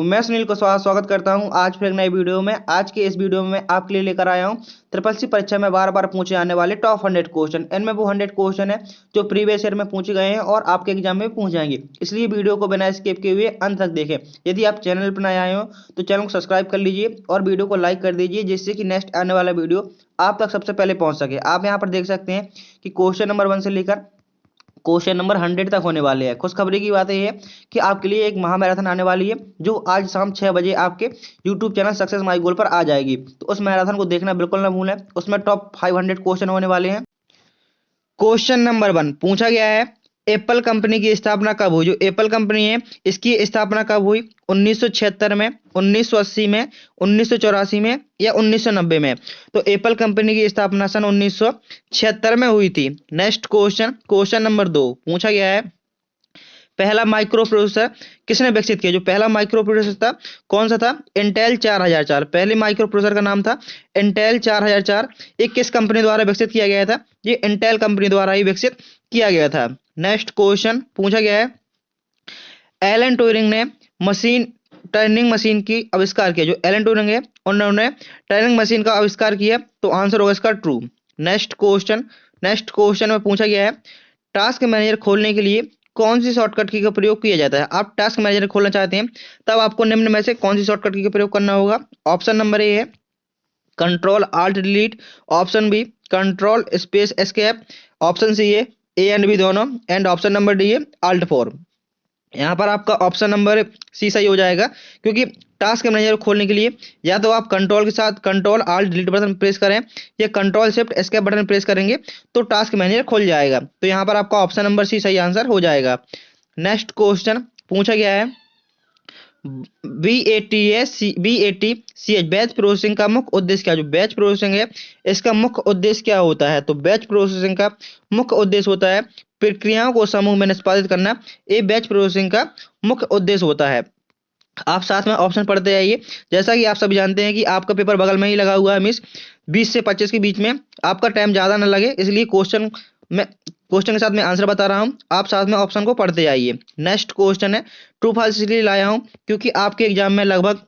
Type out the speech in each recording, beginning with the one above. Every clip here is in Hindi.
मैं सुनील को स्वागत करता हूं आज फिर एक नई वीडियो में। आज के इस वीडियो में मैं आपके लिए लेकर आया हूं ट्रिपल सी परीक्षा में बार बार पूछे आने वाले टॉप 100 क्वेश्चन। इनमें वो 100 क्वेश्चन है जो प्रीवियस ईयर में पूछे गए हैं और आपके एग्जाम में पूछ जाएंगे, इसलिए वीडियो को बिना स्किप किए हुए अंत तक देखें। यदि आप चैनल पर नए आए हो तो चैनल को सब्सक्राइब कर लीजिए और वीडियो को लाइक कर दीजिए, जिससे कि नेक्स्ट आने वाला वीडियो आप तक सबसे पहले पहुंच सके। आप यहाँ पर देख सकते हैं कि क्वेश्चन नंबर 1 से लेकर क्वेश्चन नंबर 100 तक होने वाले हैं। खुशखबरी की बात यह है कि आपके लिए एक महामैराथन आने वाली है जो आज शाम 6 बजे आपके यूट्यूब चैनल सक्सेस माई गोल पर आ जाएगी। तो उस मैराथन को देखना बिल्कुल ना भूलें। उसमें टॉप 500 क्वेश्चन होने वाले हैं। क्वेश्चन नंबर 1 पूछा गया है, एप्पल कंपनी की स्थापना कब हुई? जो एप्पल कंपनी है इसकी स्थापना कब हुई? 1976 में, 1980 में, 1984 में या 1990 में? तो एप्पल कंपनी की स्थापना सन 1976 में हुई थी। नेक्स्ट क्वेश्चन, क्वेश्चन नंबर 2 पूछा गया है, पहला माइक्रो प्रोसेसर किसने विकसित किया? जो पहला माइक्रो प्रोसेसर था कौन सा था? इंटेल 4004। पहले माइक्रो प्रोसेसर का नाम था इंटेल 4004। ये किस कंपनी द्वारा विकसित किया गया था? ये इंटेल कंपनी द्वारा ही विकसित किया गया था। नेक्स्ट क्वेश्चन पूछा गया है, एलन ट्यूरिंग ने मशीन टर्निंग मशीन की आविष्कार किया। जो एलन ट्यूरिंग है उन्होंने टर्निंग मशीन का आविष्कार किया, तो आंसर होगा इसका ट्रू। नेक्स्ट क्वेश्चन में पूछा गया है, टास्क मैनेजर खोलने के लिए कौन सी शॉर्टकट की का प्रयोग किया जाता है? आप टास्क मैनेजर खोलना चाहते हैं तब आपको निम्न में से कौन सी शॉर्टकट की का प्रयोग करना होगा? ऑप्शन नंबर ए है control alt delete, option B control space escape, option C है ए एंड बी दोनों, एंड ऑप्शन नंबर डी है आल्ट 4। यहाँ पर आपका ऑप्शन नंबर सी सही हो जाएगा, क्योंकि टास्क मैनेजर खोलने के लिए या तो आप कंट्रोल के साथ control alt delete button press करें या control shift escape button press करेंगे तो टास्क मैनेजर खुल जाएगा। तो यहाँ पर आपका ऑप्शन नंबर सी सही आंसर हो जाएगा। नेक्स्ट क्वेश्चन पूछा गया है, BATCH बैच प्रोसेसिंग का मुख्य उद्देश्य क्या? जो बैच प्रोसेसिंग है इसका मुख्य उद्देश्य क्या होता है? तो बैच प्रोसेसिंग का मुख्य उद्देश्य होता है प्रक्रियाओं को समूह में निष्पादित करना। ये बैच प्रोसेसिंग का मुख्य उद्देश्य होता है। आप साथ में ऑप्शन पढ़ते जाइए। जैसा कि आप सभी जानते हैं कि आपका पेपर बगल में ही लगा हुआ है, मिस 20 से 25 के बीच में आपका टाइम ज्यादा ना लगे, इसलिए क्वेश्चन के साथ मैं आंसर बता रहा हूं, आप साथ में ऑप्शन को पढ़ते जाइए। नेक्स्ट क्वेश्चन है, ट्रू फॉल्स इसलिए लाया हूं क्योंकि आपके एग्जाम में लगभग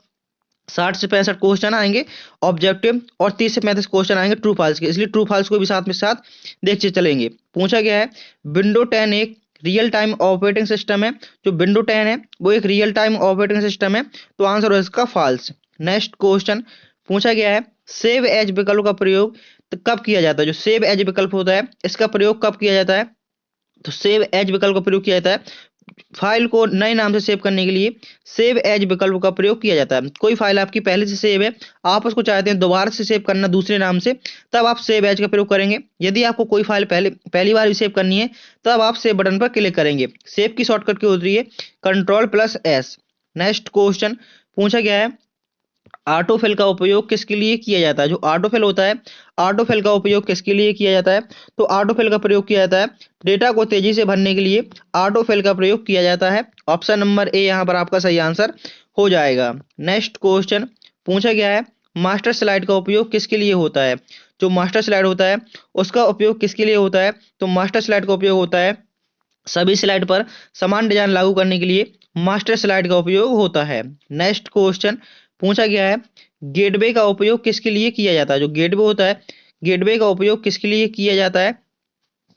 60 से 65 क्वेश्चन आएंगे ऑब्जेक्टिव और 30 से 35 क्वेश्चन आएंगे ट्रू फॉल्स के, इसलिए ट्रू फॉल्स को भी साथ देखते चलेंगे। पूछा गया है, विंडो 10 एक रियल टाइम ऑपरेटिंग सिस्टम है। जो विंडो 10 है वो एक रियल टाइम ऑपरेटिंग सिस्टम है, तो आंसर हो इसका फॉल्स। नेक्स्ट क्वेश्चन पूछा गया है, सेव एज विकल्प का प्रयोग तो कब किया जाता है? जो सेव एज विकल्प होता है इसका प्रयोग कब किया जाता है? तो सेव एज विकल्प का प्रयोग किया जाता है फाइल को नए नाम से सेव करने के लिए सेव एज विकल्प का प्रयोग किया जाता है। कोई फाइल आपकी पहले से सेव है, आप उसको चाहते हैं दोबारा से सेव करना दूसरे नाम से, तब आप सेव एज का प्रयोग करेंगे। यदि आपको कोई फाइल पहली बार भी सेव करनी है तब आप सेव बटन पर क्लिक करेंगे। सेव की शॉर्टकट क्या होती है? कंट्रोल+S। नेक्स्ट क्वेश्चन पूछा गया है, ऑटोफिल का उपयोग किसके लिए किया जाता है? जो ऑटोफिल होता है ऑटोफिल का उपयोग किसके लिए किया जाता है? तो ऑटोफिल का प्रयोग किया जाता है डेटा को तेजी से भरने के लिए ऑटोफिल का प्रयोग किया जाता है। ऑप्शन नंबर ए यहाँ पर आपका सही आंसर हो जाएगा। नेक्स्ट क्वेश्चन पूछा गया है, मास्टर स्लाइड का उपयोग किसके लिए होता है? जो मास्टर स्लाइड होता है उसका उपयोग किसके लिए होता है? तो मास्टर स्लाइड का उपयोग होता है सभी स्लाइड पर समान डिजाइन लागू करने के लिए मास्टर स्लाइड का उपयोग होता है। नेक्स्ट क्वेश्चन पूछा गया है, गेटवे का उपयोग किसके लिए किया जाता है? जो गेटवे होता है गेटवे का उपयोग किसके लिए किया जाता है?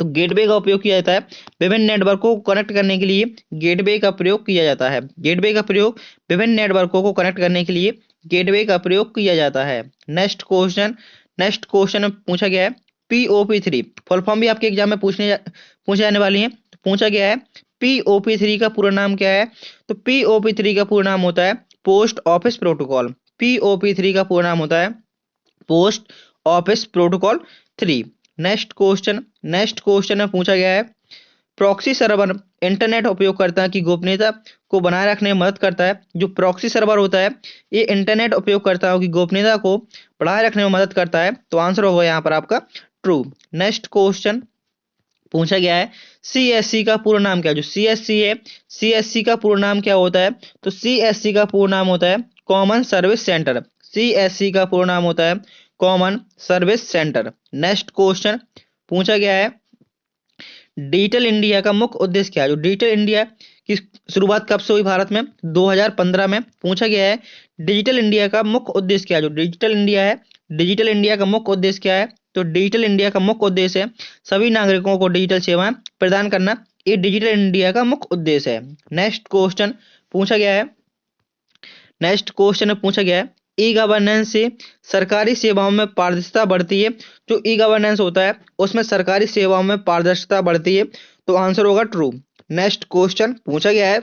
तो गेटवे का उपयोग किया जाता है विभिन्न नेटवर्कों को कनेक्ट करने के लिए गेटवे का प्रयोग किया जाता है। गेटवे का प्रयोग विभिन्न नेटवर्कों को कनेक्ट करने के लिए गेटवे का प्रयोग किया जाता है। नेक्स्ट क्वेश्चन में पूछा गया है, POP3 फुल फॉर्म भी आपके एग्जाम में पूछे जाने वाली है। पूछा गया है POP3 का पूरा नाम क्या है? तो POP3 का पूरा नाम होता है पोस्ट ऑफिस प्रोटोकॉल। POP3 का पूरा नाम होता है post office protocol 3। Next question में पूछा गया है, प्रॉक्सी सर्वर इंटरनेट उपयोगकर्ता की गोपनीयता को बनाए रखने में मदद करता है। जो प्रॉक्सी सर्वर होता है ये इंटरनेट उपयोगकर्ताओं की गोपनीयता को बढ़ाए रखने में मदद करता है, तो आंसर होगा यहाँ पर आपका ट्रू। नेक्स्ट क्वेश्चन पूछा गया है, CSC का पूरा नाम क्या है? जो CSC है CSC का पूरा नाम क्या होता है? तो CSC का पूरा नाम होता है कॉमन सर्विस सेंटर। CSC का पूरा नाम होता है common service centre. Next question पूछा गया है, डिजिटल इंडिया का मुख्य उद्देश्य क्या है? जो डिजिटल इंडिया कि शुरुआत कब से हुई भारत में? 2015 में। पूछा गया है डिजिटल इंडिया का मुख्य उद्देश्य क्या है? जो डिजिटल इंडिया है, डिजिटल इंडिया का मुख्य उद्देश्य क्या है? तो डिजिटल इंडिया का मुख्य उद्देश्य है सभी नागरिकों को डिजिटल सेवाएं प्रदान करना। ये डिजिटल इंडिया का मुख्य उद्देश्य है। नेक्स्ट क्वेश्चन पूछा गया है, नेक्स्ट क्वेश्चन में पूछा गया है ई गवर्नेंस से सरकारी सेवाओं में पारदर्शिता बढ़ती है। जो ई गवर्नेंस होता है उसमें सरकारी सेवाओं में पारदर्शिता बढ़ती है, तो आंसर होगा ट्रू। नेक्स्ट क्वेश्चन पूछा गया है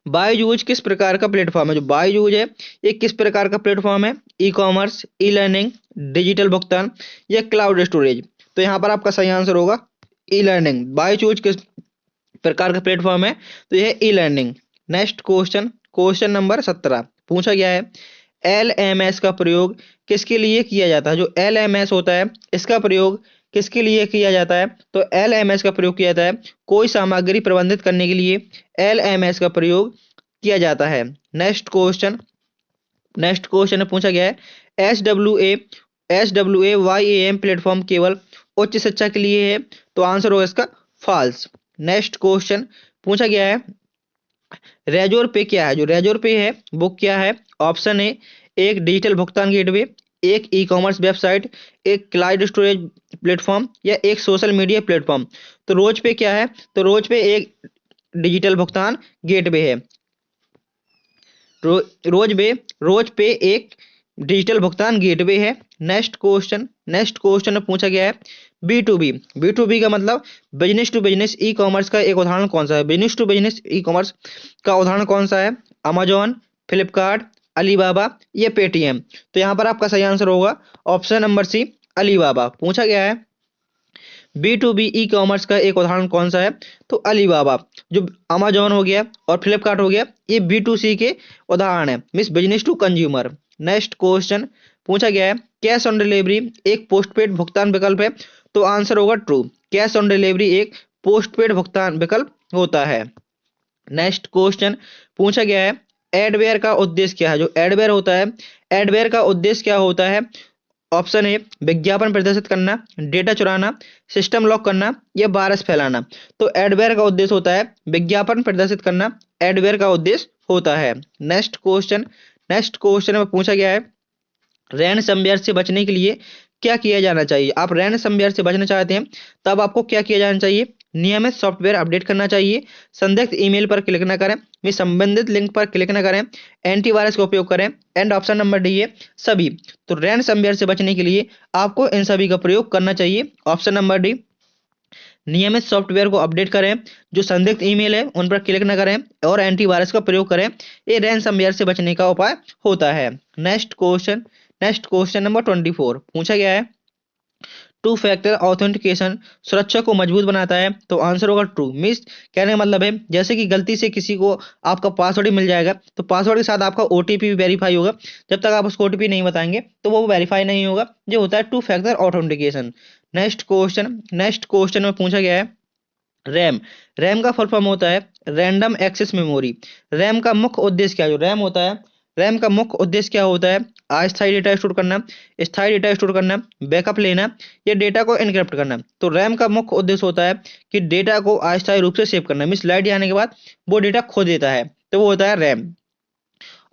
बायजूज किस प्रकार का प्लेटफॉर्म है? जो बायजूज है ये किस प्रकार का प्लेटफॉर्म है? E commerce, e learning, digital भुगतान या क्लाउड स्टोरेज? तो यहाँ पर आपका सही आंसर होगा ई लर्निंग। बायजूज किस प्रकार का प्लेटफॉर्म है? तो यह e learning. Next question, question number 17 पूछा गया है LMS का प्रयोग किसके लिए किया जाता है? जो LMS होता है इसका प्रयोग किसके लिए किया जाता है? तो LMS का प्रयोग किया जाता है कोई सामग्री प्रबंधित करने के लिए LMS का प्रयोग किया जाता है। नेक्स्ट क्वेश्चन, नेक्स्ट क्वेश्चन में पूछा गया है SWA YAM प्लेटफॉर्म केवल उच्च शिक्षा के लिए है, तो आंसर होगा इसका फॉल्स। नेक्स्ट क्वेश्चन पूछा गया है रेजोर पे क्या है? जो रेजोर पे है वो क्या है? ऑप्शन ए एक डिजिटल भुगतान गेटवे, एक ई कॉमर्स वेबसाइट, एक क्लाउड स्टोरेज प्लेटफॉर्म या एक सोशल मीडिया प्लेटफॉर्म? तो रोज पे क्या है? तो रोज पे एक डिजिटल भुगतान गेटवे है। रोज पे एक डिजिटल भुगतान गेटवे है। नेक्स्ट क्वेश्चन, नेक्स्ट क्वेश्चन में पूछा गया है B2B, B2B का मतलब business to business e commerce का एक उदाहरण कौन सा है? Business to business e commerce का उदाहरण कौन सा है? अमेजोन, फ्लिपकार्ट, अलीबाबा या पेटीएम? तो यहाँ पर आपका सही आंसर होगा ऑप्शन नंबर सी अलीबाबा। पूछा गया है B2B ई कॉमर्स का एक उदाहरण कौन सा है? तो अलीबाबा। जो अमेजोन हो गया और फ्लिपकार्ट हो गया ये B2C के उदाहरण है, means business to consumer. Next question पूछा गया है कैश ऑन डिलीवरी एक पोस्टपेड भुगतान विकल्प है, तो आंसर होगा ट्रू। कैश ऑन डिलीवरी एक पोस्टपेड भुगतान विकल्प होता है। नेक्स्ट क्वेश्चन पूछा गया है एडवेयर का उद्देश्य क्या है? जो एडवेयर होता है, एडवेयर का उद्देश्य क्या होता है? ऑप्शन ए विज्ञापन प्रदर्शित करना, डेटा चुराना, सिस्टम लॉक करना या वायरस फैलाना? तो एडवेयर का उद्देश्य होता है विज्ञापन प्रदर्शित करना, एडवेयर का उद्देश्य होता है। नेक्स्ट क्वेश्चन, नेक्स्ट क्वेश्चन में पूछा गया है रैनसमवेयर से बचने के लिए क्या किया जाना चाहिए? आप रैनसमवेयर से बचना चाहते हैं तब आपको क्या किया जाना चाहिए? नियमित सॉफ्टवेयर अपडेट करना चाहिए, संदिग्ध ईमेल पर क्लिक न करें, में संबंधित लिंक पर क्लिक न करें, एंटीवायरस का उपयोग करें, एंड ऑप्शन नंबर डी है सभी। तो रैनसमवेयर से बचने के लिए आपको इन सभी का प्रयोग करना चाहिए। ऑप्शन नंबर डी नियमित सॉफ्टवेयर को अपडेट करें, जो संदिग्ध ईमेल है उन पर क्लिक न करें और एंटीवायरस का प्रयोग करें। ये रैनसमवेयर से बचने का उपाय होता है। Next question, next question number 24 पूछा गया है टू फैक्टर ऑथेंटिकेशन सुरक्षा को मजबूत बनाता है, तो आंसर होगा ट्रू। मीन्स कहने का मतलब है जैसे कि गलती से किसी को आपका पासवर्ड ही मिल जाएगा तो पासवर्ड के साथ आपका ओटीपी भी वेरीफाई होगा, जब तक आप उसको ओटीपी नहीं बताएंगे तो वो वेरीफाई नहीं होगा। जो होता है two factor authentication. Next question, next question में पूछा गया है रैम, रैम का फुल फॉर्म होता है रैंडम एक्सेस मेमोरी। रैम का मुख्य उद्देश्य क्या है? जो रैम होता है, रैम का मुख्य उद्देश्य क्या होता है? अस्थायी डेटा स्टोर करना, स्थायी डेटा स्टोर करना, बैकअप लेना या डेटा को एनक्रिप्ट करना? तो रैम का मुख्य उद्देश्य होता है कि डेटा को अस्थायी रूप से सेव करना, मीन्स लाइट जाने के बाद वो डेटा खो देता है, तो वो होता है रैम।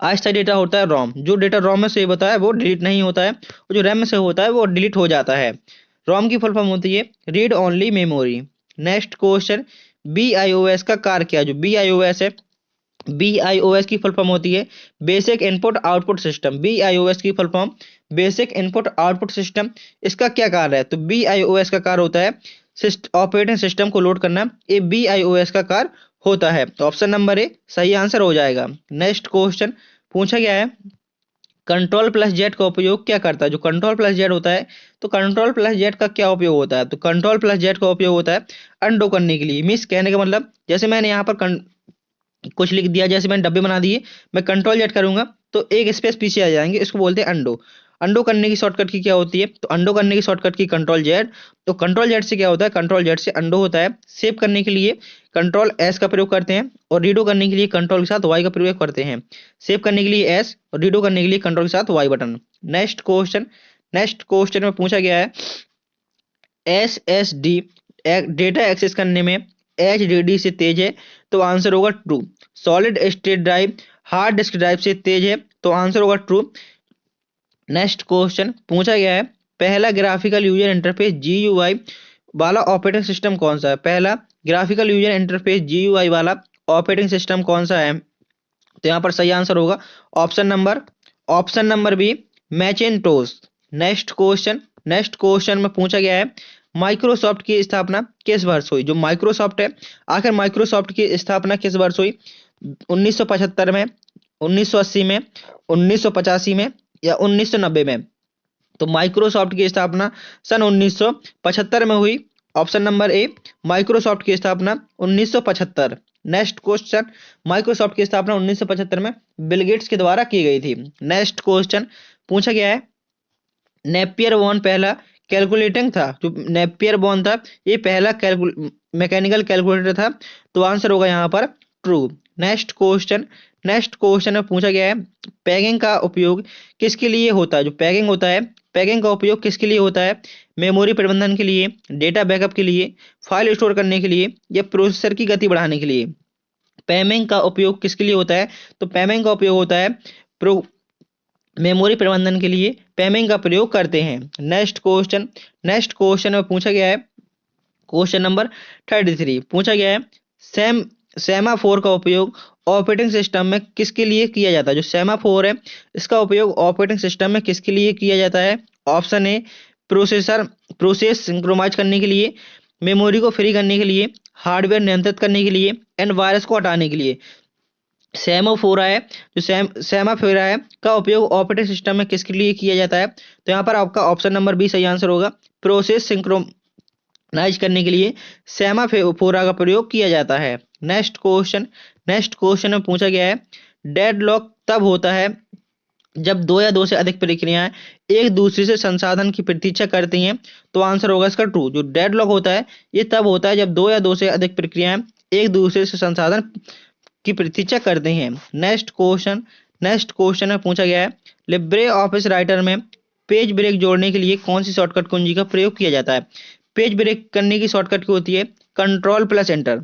अस्थायी डेटा होता है रोम, जो डेटा रोम में सेव होता है वो डिलीट नहीं होता है, और जो रैम में सेव होता है वो डिलीट हो जाता है। रोम की फुल फॉर्म होती है read only memory. Next question BIOS का कार्य क्या है? जो BIOS है, BIOS की फुल फॉर्म होती है basic input output system. BIOS की full form basic input output system. इसका क्या कार्य है? तो BIOS का कार्य होता है ऑपरेटिंग सिस्टम को लोड करना, ये BIOS का कार्य होता है। तो ऑप्शन नंबर ए सही आंसर हो जाएगा। नेक्स्ट क्वेश्चन पूछा गया है कंट्रोल प्लस जेड का उपयोग क्या करता है? जो कंट्रोल प्लस जेड होता है, तो कंट्रोल प्लस जेड का क्या उपयोग होता है? तो कंट्रोल प्लस जेड का उपयोग होता है अनडू करने के लिए। मीन्स कहने का मतलब जैसे मैंने यहाँ पर कुछ लिख दिया, जैसे मैंने डब्बे बना दिए, मैं कंट्रोल जेड करूंगा तो एक स्पेस पीछे आ जाएंगे, इसको बोलते हैं अंडो। अंडो करने की शॉर्टकट की क्या होती है? तो अंडो करने की शॉर्टकट की कंट्रोल जेड। तो कंट्रोल जेड से क्या होता है? कंट्रोल जेड से अंडो होता है। सेव करने के लिए कंट्रोल एस का प्रयोग करते हैं और रीडो करने के लिए कंट्रोल के साथ वाई का प्रयोग करते हैं। सेव करने के लिए एस और रीडो करने के लिए कंट्रोल के साथ Y button. Next question, next question में पूछा गया है SSD डेटा एक्सेस करने में HDD से तेज है, तो आंसर होगा true. Solid state drive hard disk drive से तेज है, तो आंसर होगा ट्रू। नेक्स्ट क्वेश्चन पूछा गया है, पहला ग्राफिकल यूजर इंटरफेस GUI वाला ऑपरेटिंग सिस्टम कौन सा है? पहला ग्राफिकल यूजर इंटरफेस GUI वाला ऑपरेटिंग सिस्टम कौन सा है? तो यहाँ पर सही आंसर होगा option number B, Macintosh. Next question में पूछा गया है, माइक्रोसॉफ्ट की स्थापना किस वर्ष हुई? जो माइक्रोसॉफ्ट है, आखिर माइक्रोसॉफ्ट की स्थापना किस वर्ष हुई? 1975 में, 1980 में, 1985 में या 1990 में? तो माइक्रोसॉफ्ट की स्थापना सन 1975 में हुई। ऑप्शन नंबर ए, माइक्रोसॉफ्ट की स्थापना 1975। नेक्स्ट क्वेश्चन, माइक्रोसॉफ्ट की स्थापना 1975 में बिल गेट्स के द्वारा की गई थी। नेक्स्ट क्वेश्चन पूछा गया है, नेपियर बॉन पहला कैलकुलेटिंग था? जो नेपियर बॉन था, ये पहला मैकेनिकल कैलकुलेटर था, तो आंसर होगा यहाँ पर ट्रू। नेक्स्ट क्वेश्चन में पूछा गया है, पैगिंग का उपयोग किसके लिए होता है? जो पैगिंग होता है, पैगिंग का उपयोग किसके लिए होता है? मेमोरी प्रबंधन के लिए, डेटा बैकअप के लिए, फाइल स्टोर करने के लिए या प्रोसेसर की गति बढ़ाने के लिए? पैमिंग का उपयोग किसके लिए होता है? तो पैमिंग का उपयोग होता है प्रो मेमोरी प्रबंधन के लिए पैमिंग का प्रयोग करते हैं। नेक्स्ट क्वेश्चन में पूछा गया है, क्वेश्चन नंबर 33 पूछा गया है, सेमाफोर का उपयोग ऑपरेटिंग सिस्टम में किसके लिए किया जाता है? जो सेमाफोर है, इसका उपयोग ऑपरेटिंग सिस्टम में किसके लिए किया जाता है? ऑप्शन ए, प्रोसेस सिंक्रोनाइज करने के लिए, मेमोरी को फ्री करने के लिए, हार्डवेयर नियंत्रित करने के लिए एंड वायरस को हटाने के लिए। सेमाफोरा है, जो सेमाफोरा है का उपयोग ऑपरेटिंग सिस्टम में किसके लिए किया जाता है? तो यहाँ पर आपका ऑप्शन नंबर बी सही आंसर होगा, प्रोसेस सिंक्रोनाइज करने के लिए सेमाफोरा का प्रयोग किया जाता है। नेक्स्ट क्वेश्चन में पूछा गया है, डेडलॉक तब होता है जब दो या दो से अधिक प्रक्रियाएं एक दूसरे से संसाधन की प्रतीक्षा करती हैं, तो आंसर होगा इसका ट्रू। जो डेडलॉक होता है, ये तब होता है जब दो या दो से अधिक प्रक्रियाएं एक दूसरे से संसाधन की प्रतीक्षा करते हैं। नेक्स्ट क्वेश्चन में पूछा गया है, लिब्रे ऑफिस राइटर में पेज ब्रेक जोड़ने के लिए कौन सी शॉर्टकट कुंजी का प्रयोग किया जाता है? पेज ब्रेक करने की शॉर्टकट क्या होती है? Control plus enter.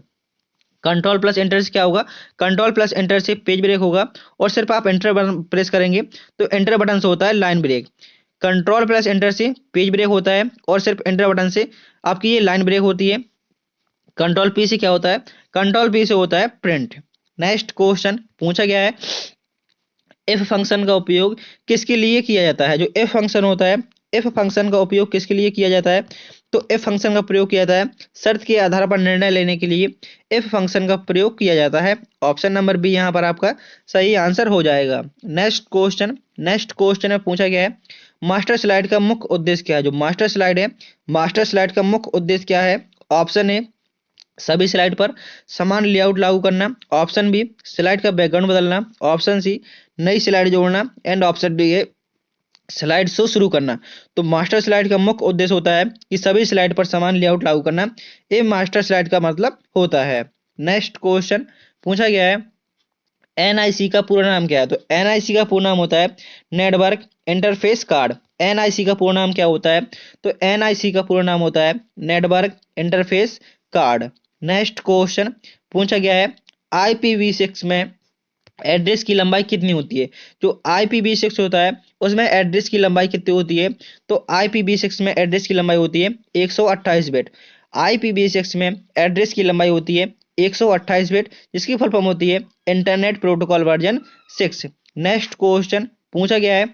Control plus enter से क्या होगा? कंट्रोल प्लस एंटर से पेज ब्रेक होगा, और सिर्फ आप एंटर बटन प्रेस करेंगे तो एंटर बटन से होता है line break. Control plus enter से पेज ब्रेक होता है, और सिर्फ एंटर बटन से आपकी ये लाइन ब्रेक होती है। कंट्रोल पी से क्या होता है? कंट्रोल पी से होता है प्रिंट। नेक्स्ट क्वेश्चन पूछा गया है, इफ फंक्शन का उपयोग किसके लिए किया जाता है? जो इफ फंक्शन होता है, इफ फंक्शन का उपयोग किसके लिए किया जाता है? तो इफ फंक्शन का प्रयोग किया जाता है शर्त के आधार पर निर्णय लेने के लिए, इफ फंक्शन का प्रयोग किया जाता है। ऑप्शन नंबर बी यहाँ पर आपका सही आंसर हो जाएगा। नेक्स्ट क्वेश्चन में पूछा गया है, मास्टर स्लाइड का मुख्य उद्देश्य क्या है? जो मास्टर स्लाइड है, मास्टर स्लाइड का मुख्य उद्देश्य क्या है? ऑप्शन ए, सभी स्लाइड पर समान लेआउट लागू करना। ऑप्शन बी, स्लाइड का बैकग्राउंड बदलना। ऑप्शन सी, नई स्लाइड जोड़ना। एंड ऑप्शन डी है स्लाइड शो शुरू करना। तो मास्टर स्लाइड का मुख्य उद्देश्य होता है कि सभी स्लाइड पर समान लेआउट लागू करना, ये मास्टर स्लाइड का मतलब होता है। नेक्स्ट क्वेश्चन पूछा गया है, एनआईसी का पूरा नाम क्या है? तो एनआईसी का पूरा नाम होता है नेटवर्क इंटरफेस कार्ड। एनआईसी का पूरा नाम क्या होता है? तो एनआईसी का पूरा नाम होता है network interface card. Next question पूछा गया है, IPv6 में एड्रेस की लंबाई कितनी होती है? जो IPv6 होता है, उसमें एड्रेस की लंबाई कितनी होती है? तो IPv6 में एड्रेस की लंबाई होती है 128 बिट। IPv6 में एड्रेस की लंबाई होती है 128 बिट, जिसकी फुल फॉर्म होती है internet protocol version 6। Next question पूछा गया है,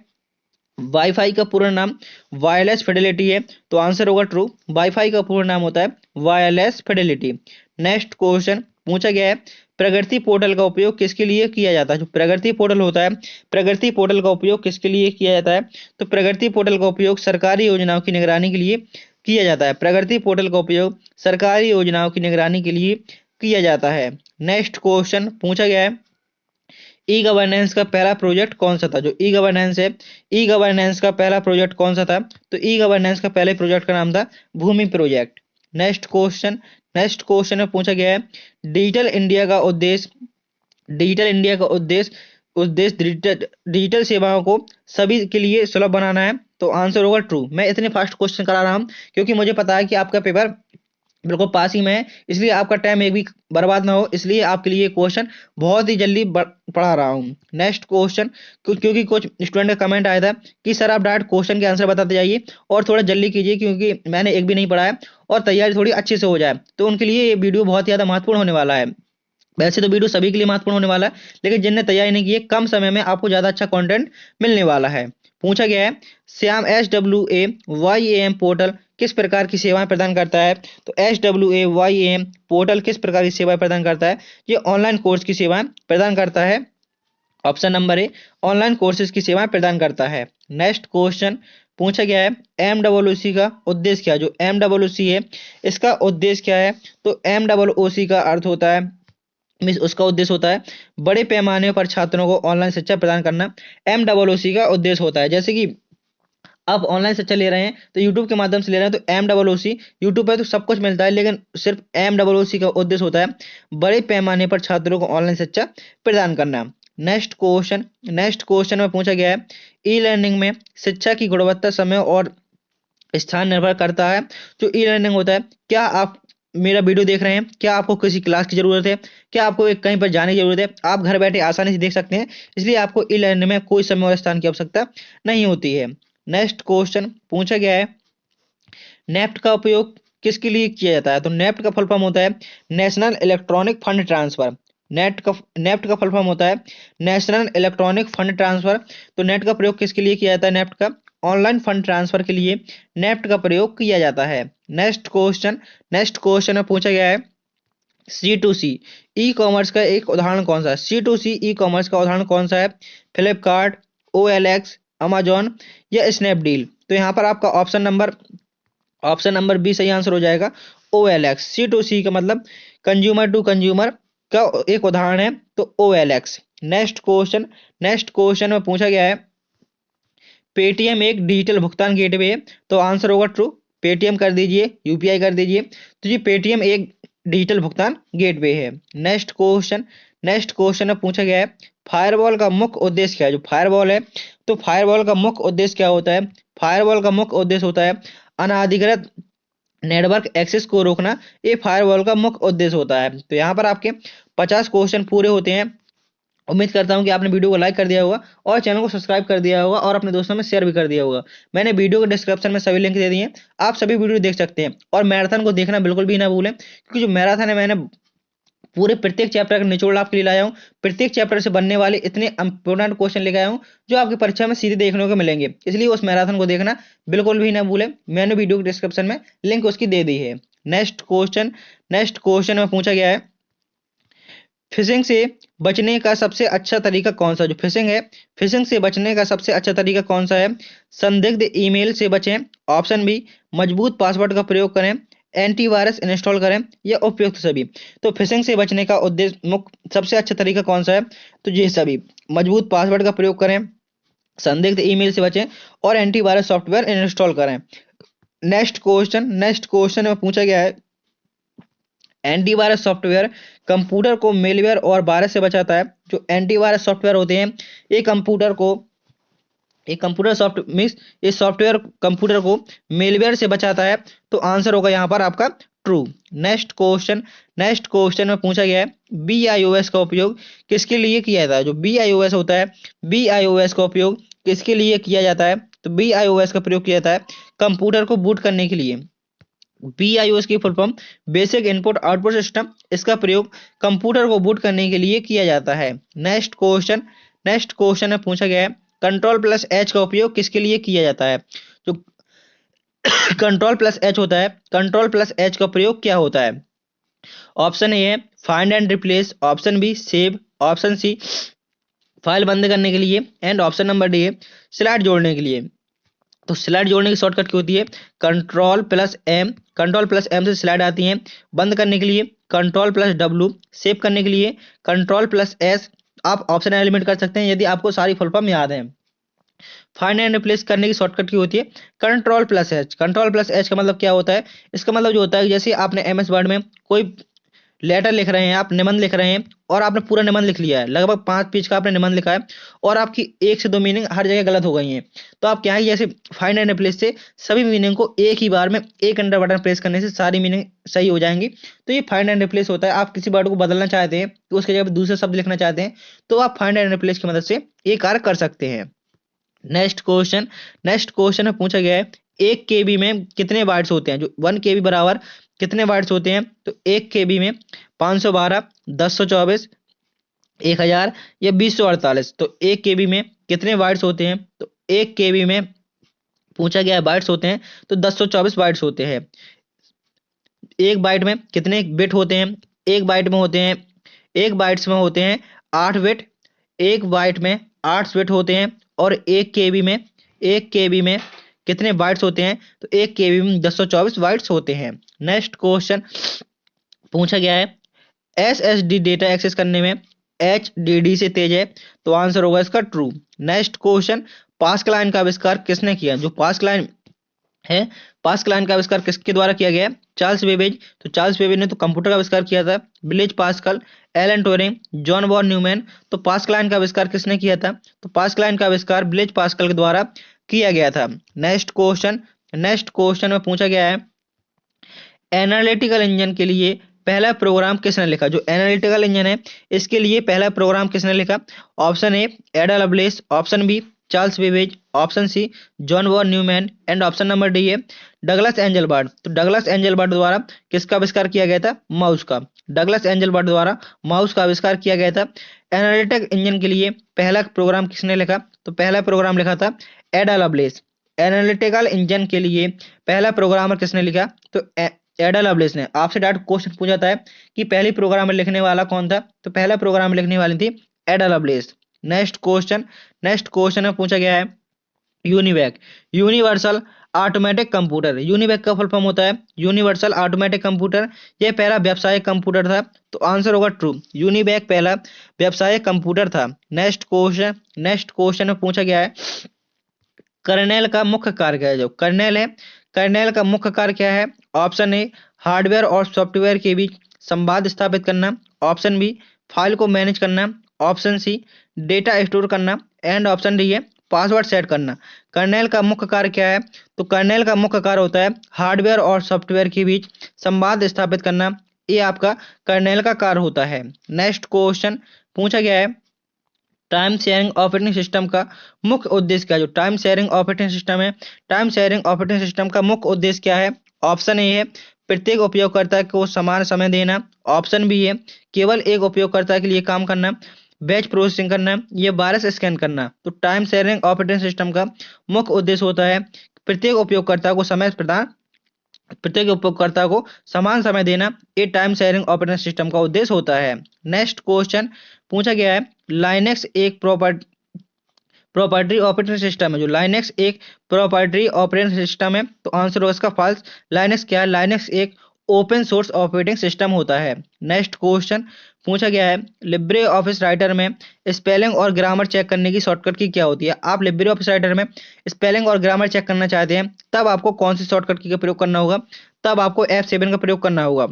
वाईफाई का पूरा नाम वायरलेस फिडेलिटी है, तो आंसर होगा ट्रू। वाईफाई का पूरा नाम होता है वायरलेस फिडेलिटी। नेक्स्ट क्वेश्चन पूछा गया है, प्रगति पोर्टल का उपयोग किसके लिए किया जाता है? जो प्रगति पोर्टल होता है, प्रगति पोर्टल का उपयोग किसके लिए किया जाता है? तो प्रगति पोर्टल का उपयोग सरकारी योजनाओं की निगरानी के लिए किया जाता है। प्रगति पोर्टल का उपयोग सरकारी योजनाओं की निगरानी के लिए किया जाता है। नेक्स्ट क्वेश्चन पूछा गया है, ई गवर्नेंस का पहला प्रोजेक्ट कौन सा था? जो ई गवर्नेंस है, ई गवर्नेंस का पहला प्रोजेक्ट कौन सा था? तो ई गवर्नेंस का पहले प्रोजेक्ट का नाम था भूमि प्रोजेक्ट। नेक्स्ट क्वेश्चन में पूछा गया है, डिजिटल इंडिया का उद्देश्य डिजिटल इंडिया का उद्देश्य डिजिटल सेवाओं को सभी के लिए सुलभ बनाना है, तो आंसर होगा ट्रू। मैं इतने फास्ट क्वेश्चन करा रहा हूं क्योंकि मुझे पता है कि आपका पेपर बिल्कुल पास ही में है, इसलिए आपका टाइम एक भी बर्बाद ना हो, इसलिए आपके लिए क्वेश्चन बहुत ही जल्दी पढ़ा रहा हूँ। नेक्स्ट क्वेश्चन, क्योंकि कुछ स्टूडेंट का कमेंट आया था कि सर आप डायरेक्ट क्वेश्चन के आंसर बताते जाइए और थोड़ा जल्दी कीजिए, क्योंकि मैंने एक भी नहीं पढ़ा है और तैयारी थोड़ी अच्छे से हो जाए, तो उनके लिए ये वीडियो बहुत ज़्यादा महत्वपूर्ण होने वाला है। वैसे तो वीडियो सभी के लिए महत्वपूर्ण होने वाला है, लेकिन जिनने तैयारी नहीं की है, कम समय में आपको ज़्यादा अच्छा कंटेंट मिलने वाला है। पूछा गया है, श्याम SWAYAM पोर्टल किस प्रकार की सेवाएं प्रदान करता है? तो SWAYAM पोर्टल किस प्रकार की सेवाएं प्रदान करता है? ये ऑनलाइन कोर्स की सेवाएं प्रदान करता है। ऑप्शन नंबर ए, ऑनलाइन कोर्सेज की सेवाएं प्रदान करता है। नेक्स्ट क्वेश्चन पूछा गया है, MWC का उद्देश्य क्या है? जो MWC है, इसका उद्देश्य क्या है? तो MWC का अर्थ होता है, मीन्स उसका उद्देश्य होता है बड़े पैमाने पर छात्रों को ऑनलाइन शिक्षा प्रदान करना। MWC का उद्देश्य होता है, जैसे कि आप ऑनलाइन शिक्षा ले रहे हैं तो यूट्यूब के माध्यम से ले रहे हैं, तो MWC यूट्यूब पर तो सब कुछ मिलता है, लेकिन सिर्फ MWC का उद्देश्य होता है बड़े पैमाने पर छात्रों को ऑनलाइन शिक्षा प्रदान करना। नेक्स्ट क्वेश्चन में पूछा गया है, ई लर्निंग में शिक्षा की गुणवत्ता समय और स्थान निर्भर करता है। जो ई लर्निंग होता है, क्या आप मेरा वीडियो देख रहे हैं, क्या आपको किसी क्लास की जरूरत है, क्या आपको कहीं पर जाने की जरूरत है? आप घर बैठे आसानी से देख सकते हैं, इसलिए आपको ई लर्निंग में कोई समय और स्थान की आवश्यकता नहीं होती है। नेक्स्ट क्वेश्चन पूछा गया है, नेफ्ट का उपयोग किसके लिए किया जाता है? तो नेफ्ट का फुल फॉर्म होता है national electronic fund transfer. NEFT का फुल फॉर्म होता है नेशनल इलेक्ट्रॉनिक फंड ट्रांसफर। तो नेट का प्रयोग किसके लिए किया जाता है? नेफ्ट का ऑनलाइन फंड ट्रांसफर के लिए नेफ्ट का प्रयोग किया जाता है। नेक्स्ट क्वेश्चन में पूछा गया है, C2C ई कॉमर्स का एक उदाहरण कौन सा है? C2C ई कॉमर्स का उदाहरण कौन सा है? फ्लिपकार्ट, OLX, अमेजॉन या स्नैपडील? तो यहाँ पर आपका ऑप्शन नंबर बी सही आंसर हो जाएगा, OLX। C2C का मतलब कंज्यूमर टू कंज्यूमर का एक उदाहरण है, तो OLX। नेक्स्ट क्वेश्चन में पूछा गया है, पेटीएम एक डिजिटल भुगतान गेटवे है, तो आंसर होगा ट्रू। पेटीएम कर दीजिए, UPI कर दीजिए, तो ये पेटीएम एक डिजिटल भुगतान गेटवे है। नेक्स्ट क्वेश्चन में पूछा गया है, फायरवॉल का मुख्य उद्देश्य क्या है? जो फायरवॉल है, तो फायरवॉल का मुख्य उद्देश्य क्या होता है? फायरवॉल का मुख्य उद्देश्य होता है अनाधिकृत नेटवर्क एक्सेस को रोकना, ये फायरवॉल का मुख्य उद्देश्य होता है। तो यहाँ पर आपके 50 क्वेश्चन पूरे होते हैं। उम्मीद करता हूँ कि आपने वीडियो को लाइक कर दिया होगा और चैनल को सब्सक्राइब कर दिया होगा और अपने दोस्तों में शेयर भी कर दिया होगा। मैंने वीडियो के डिस्क्रिप्शन में सभी लिंक दे दिए हैं, आप सभी वीडियो देख सकते हैं और मैराथन को देखना बिल्कुल भी ना भूलें, क्योंकि जो मैराथन है मैंने पूरे प्रत्येक चैप्टर का निचोड़ आपके लिए लाया हूँ। प्रत्येक चैप्टर से बनने वाले इतने इंपॉर्टेंट क्वेश्चन लेकर आया हूँ जो आपकी परीक्षा में सीधे देखने को मिलेंगे, इसलिए उस मैराथन को देखना बिल्कुल भी ना भूलें। मैंने वीडियो के डिस्क्रिप्शन में लिंक उसकी दे दी है। नेक्स्ट क्वेश्चन में पूछा गया है, फिशिंग से बचने का सबसे अच्छा तरीका कौन सा? जो फिशिंग से बचने का सबसे अच्छा तरीका कौन सा है? संदिग्ध ईमेल से बचें, ऑप्शन बी मजबूत पासवर्ड का प्रयोग करें, एंटीवायरस इंस्टॉल करें या उपयुक्त सभी। तो फिशिंग से बचने का उद्देश्य मुख्य सबसे अच्छा तरीका कौन सा है? तो ये सभी, मजबूत पासवर्ड का प्रयोग करें, संदिग्ध ईमेल से बचें और एंटीवायरस सॉफ्टवेयर इंस्टॉल करें। नेक्स्ट क्वेश्चन में पूछा गया है, एंटीवायरस सॉफ्टवेयर कंप्यूटर को मेलवेयर और वायरस से बचाता है। जो एंटीवायरस सॉफ्टवेयर होते हैं, ये सॉफ्टवेयर कंप्यूटर को मेलवेयर से बचाता है, तो आंसर होगा यहाँ पर आपका ट्रू। नेक्स्ट क्वेश्चन में पूछा गया है, BIOS का उपयोग किसके लिए किया जाता है? जो BIOS होता है, BIOS का उपयोग किसके लिए किया जाता है? तो BIOS का प्रयोग किया जाता है कंप्यूटर को बूट करने के लिए। BIOS की full form basic input output system, इसका प्रयोग कंप्यूटर को बूट करने के लिए किया जाता है। नेक्स्ट क्वेश्चन में पूछा गया है, Ctrl+H का उपयोग किसके लिए किया जाता है? जो Ctrl+H होता है, Ctrl+H का प्रयोग क्या होता है? ऑप्शन ए है find and replace, option B save, option C file बंद करने के लिए एंड ऑप्शन नंबर डी है स्लाइड जोड़ने के लिए। तो स्लाइड जोड़ने की शॉर्टकट क्या होती है? कंट्रोल प्लस एम से स्लाइड आती हैं। बंद करने के लिए Ctrl+W, सेव करने के लिए Ctrl+S। आप ऑप्शन एलिमेंट कर सकते हैं यदि आपको सारी फुल फॉर्म याद है। फाइंड एंड रिप्लेस करने की शॉर्टकट की होती है Ctrl+H। Ctrl+H का मतलब क्या होता है? इसका मतलब जो होता है, जैसे आपने MS वर्ड में कोई लेटर लिख रहे हैं, आप निबंध लिख रहे हैं और आपने पूरा निबंध लिख लिया है, लगभग 5 पेज का आपने निबंध लिखा है और आपकी 1 से 2 मीनिंग हर जगह गलत हो गई हैं, तो आप क्या है जैसे फाइंड एंड रिप्लेस से सभी मीनिंग को एक ही बार में एक अंडर बटन प्रेस करने से सारी मीनिंग सही हो जाएंगी। तो ये फाइंड एंड रिप्लेस होता है। आप किसी वर्ड को बदलना चाहते हैं तो उसके जगह दूसरे शब्द लिखना चाहते हैं तो आप फाइंड एंड रिप्लेस की मदद से ये कार्य कर सकते हैं। नेक्स्ट क्वेश्चन में पूछा गया है 1 KB में कितने बाइट्स होते हैं, जो 1 KB बराबर कितने बाइट्स होते हैं, तो 1 KB में 512, 1024, 1000 या 2048। तो 1 KB में कितने बाइट्स होते हैं, तो 1 KB में पूछा गया है बाइट्स होते हैं तो 1024 बाइट्स होते हैं। एक बाइट में कितने बिट होते हैं, एक बाइट्स में होते हैं 8 बिट, एक बाइट में 8 बिट होते हैं और 1 KB में कितने बाइट्स होते हैं, तो 1 KB में 1024 बाइट्स होते हैं। नेक्स्ट क्वेश्चन पूछा गया है SSD डेटा एक्सेस करने में HDD से तेज है, तो आंसर होगा इसका true. Next question Pascaline का आविष्कार किसने किया, जो पास्कल लाइन है, पास्कल लाइन का आविष्कार किसके द्वारा किया गया, चार्ल्स बेबेज। तो चार्ल्स बेबेज ने तो कंप्यूटर का आविष्कार किया था। Blaise Pascal, Alan Turing, John von Neumann. तो पास्कल लाइन का आविष्कार किसने किया था, तो पास्कल लाइन का आविष्कार ब्लेज पास्कल के द्वारा किया गया था। नेक्स्ट क्वेश्चन में पूछा गया है एनालिटिकल इंजन के लिए पहला प्रोग्राम किसने लिखा, जो एनालिटिकल इंजन है इसके लिए पहला प्रोग्राम किसने लिखा। Option A Ada Lovelace, option B Charles Babbage, option C John von Neumann and option number D है डगलस एंजलबर्ट। तो डगलस एंजलबर्ट द्वारा किसका आविष्कार किया गया था, माउस का। डगलस एंजलबर्ट द्वारा माउस का आविष्कार किया गया था। एनालिटिक इंजन के लिए पहला प्रोग्राम किसने लिखा, तो पहला प्रोग्राम लिखा था एडा लवलेस। एनालिटिकल इंजन के लिए पहला प्रोग्रामर किसने लिखा, तो एडा लवलेस ने। आपसे डायरेक्ट क्वेश्चन पूछा जाता है कि पहली प्रोग्राम लिखने वाला कौन था, तो पहला प्रोग्राम लिखने वाली थी एडा लवलेस। नेक्स्ट क्वेश्चन में पूछा गया है UNIVAC, universal automatic computer. UNIVAC का फुल फॉर्म होता है यूनिवर्सल ऑटोमेटिक कंप्यूटर। यह पहला व्यावसायिक कंप्यूटर था, तो आंसर होगा ट्रू। यूनिवैक पहला व्यावसायिक कंप्यूटर था। नेक्स्ट क्वेश्चन में पूछा गया है कर्नेल का मुख्य कार्य क्या है, जो कर्नेल है, कर्नेल का मुख्य कार्य क्या है। ऑप्शन ए हार्डवेयर और सॉफ्टवेयर के बीच संवाद स्थापित करना, ऑप्शन बी फाइल को मैनेज करना, ऑप्शन सी डेटा स्टोर करना एंड ऑप्शन डी है पासवर्ड सेट करना। कर्नेल का मुख्य कार्य क्या है, तो कर्नेल का मुख्य कार्य होता है हार्डवेयर और सॉफ्टवेयर के बीच संवाद स्थापित करना, ये आपका कर्नेल का कार्य होता है। नेक्स्ट क्वेश्चन पूछा गया है टाइम शेयरिंग ऑपरेटिंग सिस्टम का मुख्य उद्देश्य क्या है, जो टाइम शेयरिंग ऑपरेटिंग सिस्टम है, टाइम शेयरिंग ऑपरेटिंग सिस्टम का मुख्य उद्देश्य क्या है। ऑप्शन ए है प्रत्येक उपयोगकर्ता को समान समय देना, ऑप्शन बी है केवल एक उपयोगकर्ता के लिए काम करना, बैच प्रोसेसिंग करना, ये वायरस स्कैन करना। तो टाइम शेयरिंग ऑपरेटिंग सिस्टम का मुख्य उद्देश्य होता है प्रत्येक उपयोगकर्ता को समय प्रदान, प्रत्येक उपयोगकर्ता को समान समय देना, ये टाइम शेयरिंग ऑपरेटिंग सिस्टम का उद्देश्य होता है। नेक्स्ट क्वेश्चन पूछा गया है लाइनेक्स एक प्रॉपर्टी ऑपरेटिंग सिस्टम है, जो लाइनेक्स एक प्रॉपर्टी ऑपरेटिंग सिस्टम है, तो आंसर होगा इसका फॉल्स। लाइनेक्स क्या है, लाइनेक्स एक ओपन सोर्स ऑपरेटिंग सिस्टम होता है। नेक्स्ट क्वेश्चन पूछा गया है लिब्रे ऑफिस राइटर में स्पेलिंग और ग्रामर चेक करने की शॉर्टकट की क्या होती है। आप लिब्रे ऑफिस राइटर में स्पेलिंग और ग्रामर चेक करना चाहते हैं तब आपको कौन सी शॉर्टकट की का प्रयोग करना होगा, तब आपको F7 का प्रयोग करना होगा।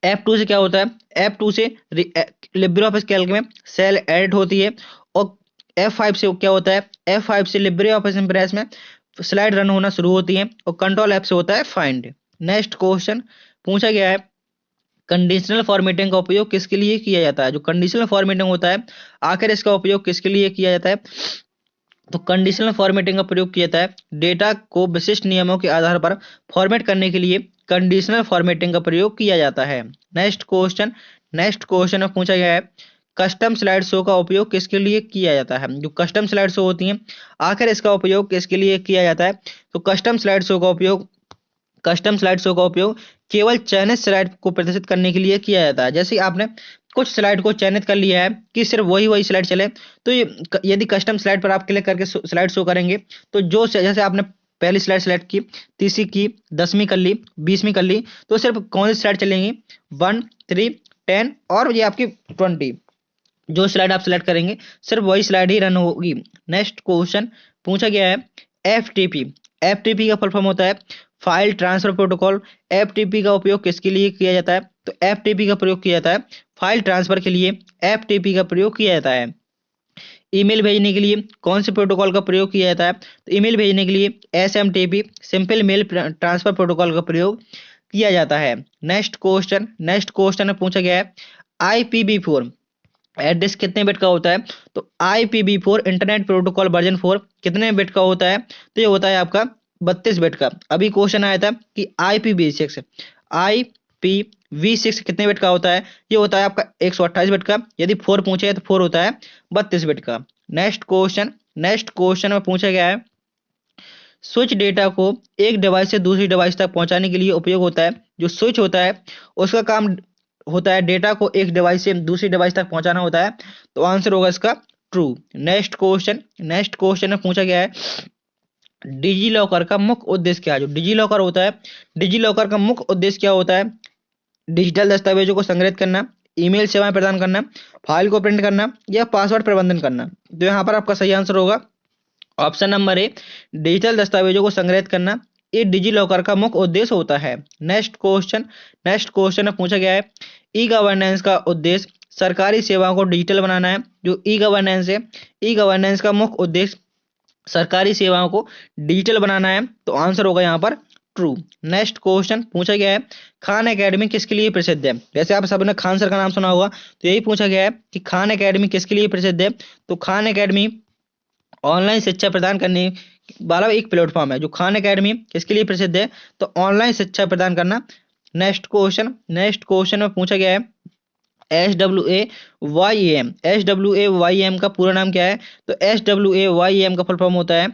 F2 से क्या होता है, F2 से लिब्रे ऑफिस कैल्क में सेल एडिट होती है और F5 से क्या होता है, F5 से लिब्रे ऑफिस इम्प्रेस में स्लाइड रन होना शुरू होती है और कंट्रोल F से होता है फाइंड। नेक्स्ट क्वेश्चन पूछा गया है कंडीशनल फॉर्मेटिंग का उपयोग किसके लिए किया जाता है, जो कंडीशनल फॉर्मेटिंग होता है आखिर इसका उपयोग किसके लिए किया जाता है, तो कंडीशनल फॉर्मेटिंग का प्रयोग किया जाता है डेटा को विशिष्ट नियमों के आधार पर फॉर्मेट करने के लिए कंडीशनल फॉर्मेटिंग का प्रयोग किया जाता है। नेक्स्ट क्वेश्चन में पूछा गया है कस्टम स्लाइड शो का उपयोग किसके लिए किया जाता है, जो कस्टम स्लाइड शो होती हैं आखिर इसका उपयोग किसके लिए किया जाता है, तो कस्टम स्लाइड शो का उपयोग केवल चयनित स्लाइड को प्रदर्शित करने के लिए किया जाता है। जैसे आपने कुछ स्लाइड को चयनित कर लिया है कि सिर्फ वही स्लाइड चले, तो यदि कस्टम स्लाइड पर आप क्लिक करके स्लाइड शो करेंगे तो जो जैसे आपने पहली स्लाइड सेलेक्ट की, तीसरी की, 10वीं कर ली, 20वीं कर ली, तो सिर्फ कौन सी स्लाइड चलेंगी 1, 3, 10 और ये आपकी 20, जो स्लाइड आप सेलेक्ट करेंगे सिर्फ वही स्लाइड ही रन होगी। नेक्स्ट क्वेश्चन पूछा गया है FTP का फुल फॉर्म होता है फाइल ट्रांसफर प्रोटोकॉल। एफटीपी का उपयोग किसके लिए किया जाता है? तो एफटीपी का प्रयोग किया जाता है फाइल ट्रांसफर के लिए, एफटीपी का प्रयोग किया जाता है। ईमेल भेजने के लिए कौन से प्रोटोकॉल का प्रयोग किया जाता है? तो ईमेल भेजने के लिए SMTP, simple mail transfer protocol का प्रयोग किया जाता है। नेक्स्ट क्वेश्चन में पूछा गया है IPv4 एड्रेस कितने बिट का होता है? तो IPv4 इंटरनेट प्रोटोकॉल वर्जन 4 कितने बिट का होता है? तो ये होता है आपका 32 बिट का। अभी क्वेश्चन आया था कि IPv6 कितने बिट का होता है? ये होता है आपका 128 बिट का। यदि 4 पूछे तो 4 होता है 32 बिट का। नेक्स्ट क्वेश्चन में पूछा गया है स्विच डेटा को एक डिवाइस से दूसरी डिवाइस तक पहुंचाने के लिए उपयोग होता है। जो स्विच होता है उसका काम होता है डेटा को एक डिवाइस से दूसरी डिवाइस तक पहुंचाना होता है। तो आंसर होगा इसका ट्रू। नेक्स्ट क्वेश्चन में पूछा गया है डिजी लॉकर का मुख्य उद्देश्य क्या है? जो डिजी लॉकर होता है, डिजी लॉकर का मुख्य उद्देश्य क्या होता है? डिजिटल दस्तावेजों को संग्रहित करना, ईमेल सेवाएं प्रदान करना, फाइल को प्रिंट करना या पासवर्ड प्रबंधन करना। तो यहाँ पर आपका सही आंसर होगा ऑप्शन नंबर ए, डिजिटल दस्तावेजों को संग्रहित करना। ये डिजी लॉकर का मुख्य उद्देश्य होता है। नेक्स्ट क्वेश्चन में पूछा गया है ई गवर्नेंस का उद्देश्य सरकारी सेवाओं को डिजिटल बनाना है। जो ई गवर्नेंस है, ई गवर्नेंस का मुख्य उद्देश्य सरकारी सेवाओं को डिजिटल बनाना है। तो आंसर होगा यहाँ पर ट्रू। नेक्स्ट क्वेश्चन पूछा गया है खान एकेडमी किसके लिए प्रसिद्ध है? वैसे आप सबने खान सर का नाम सुना होगा, तो यही पूछा गया है कि खान एकेडमी किसके लिए प्रसिद्ध है? तो खान एकेडमी ऑनलाइन शिक्षा प्रदान करने वाला एक प्लेटफॉर्म है। जो खान एकेडमी किसके लिए प्रसिद्ध है? तो ऑनलाइन शिक्षा प्रदान करना। नेक्स्ट क्वेश्चन में पूछा गया है S W A Y M का पूरा नाम क्या है? तो SWAYM का फुल फॉर्म होता है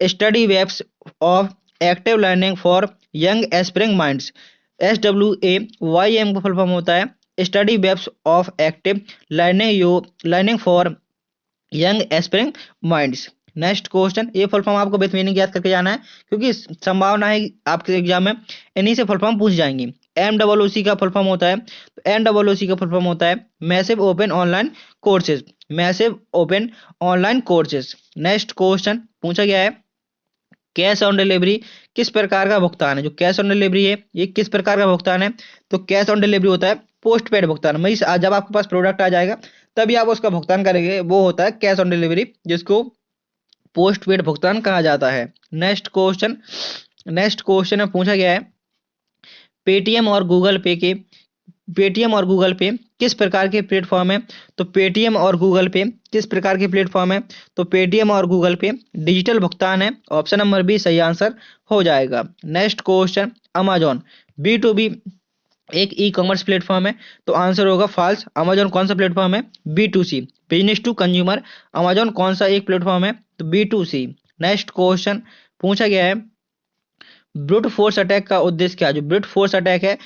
study webs of active learning for young aspiring minds. SWAYM का फुल फॉर्म होता है study webs of active learning for young aspiring minds. Next question, ये फुल फॉर्म आपको विथ मीनिंग याद करके जाना है क्योंकि संभावना है आपके एग्जाम में इन्हीं से फुल फॉर्म पूछ जाएंगी। MOOC का फुल फॉर्म होता है, तो MOOC का फुल फॉर्म होता है massive open online courses, massive open online courses. Next question पूछा गया है कैश ऑन डिलीवरी किस प्रकार का भुगतान है? जो कैश ऑन डिलीवरी है ये किस प्रकार का भुगतान है? तो कैश ऑन डिलीवरी होता है पोस्ट पेड भुगतान। मतलब जब आपके पास प्रोडक्ट आ जाएगा तभी आप उसका भुगतान करेंगे, वो होता है कैश ऑन डिलीवरी, जिसको पोस्ट पेड भुगतान कहा जाता है। नेक्स्ट क्वेश्चन में पूछा गया है पेटीएम और गूगल पे किस प्रकार के प्लेटफॉर्म है? तो पेटीएम और गूगल पे किस प्रकार के प्लेटफॉर्म है? तो पेटीएम और गूगल पे डिजिटल भुगतान है। ऑप्शन नंबर बी सही आंसर हो जाएगा। नेक्स्ट क्वेश्चन अमेजॉन B2B एक ई कॉमर्स प्लेटफॉर्म है। तो आंसर होगा फॉल्स। अमेजॉन कौन सा प्लेटफॉर्म है? B2C business to consumer. Amazon कौन सा एक प्लेटफॉर्म है? तो B2C। नेक्स्ट क्वेश्चन पूछा गया है ब्रूट फोर्स अटैक का उद्देश्य क्या है? जो ब्रूट फोर्स अटैक है,